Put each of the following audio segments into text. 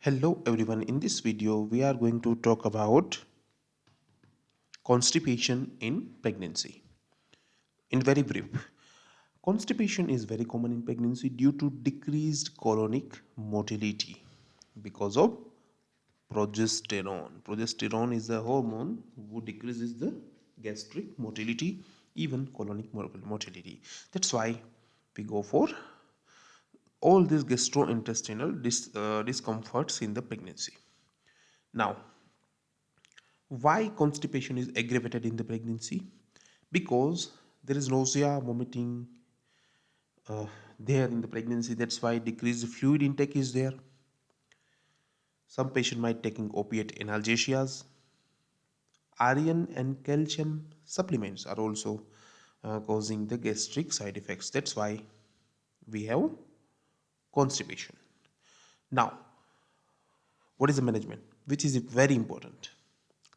Hello everyone, in this video we are going to talk about constipation in pregnancy. In very brief, constipation is very common in pregnancy due to decreased colonic motility because of progesterone. Progesterone is the hormone who decreases the gastric motility, even colonic motility. That's why we go for all these gastrointestinal discomforts in the pregnancy. Now, why constipation is aggravated in the pregnancy? Because there is nausea, vomiting there in the pregnancy. That's why decreased fluid intake is there. Some patient might taking opiate analgesias. Iron and calcium supplements are also causing the gastric side effects. That's why we have constipation. Now, what is the management? Which is very important.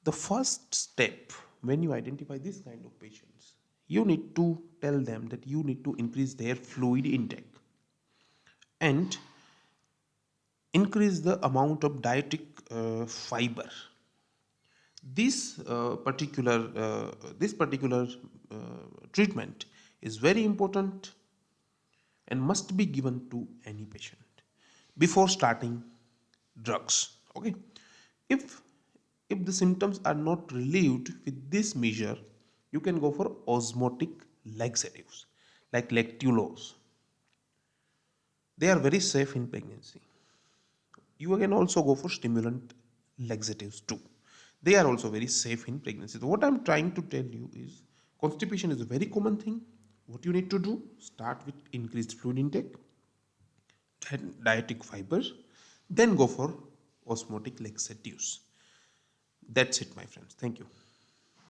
The first step when you identify this kind of patients, you need to tell them that you need to increase their fluid intake and increase the amount of dietetic fiber. This particular treatment is very important and must be given to any patient before starting drugs. Okay, if if the symptoms are not relieved with this measure, you can go for osmotic laxatives like lactulose. They are very safe in pregnancy. You can also go for stimulant laxatives too. They are also very safe in pregnancy. So what I'm trying to tell you is constipation is a very common thing. What you need to do, start with increased fluid intake, then dietetic fibers, then go for osmotic laxatives. That's it, my friends. Thank you.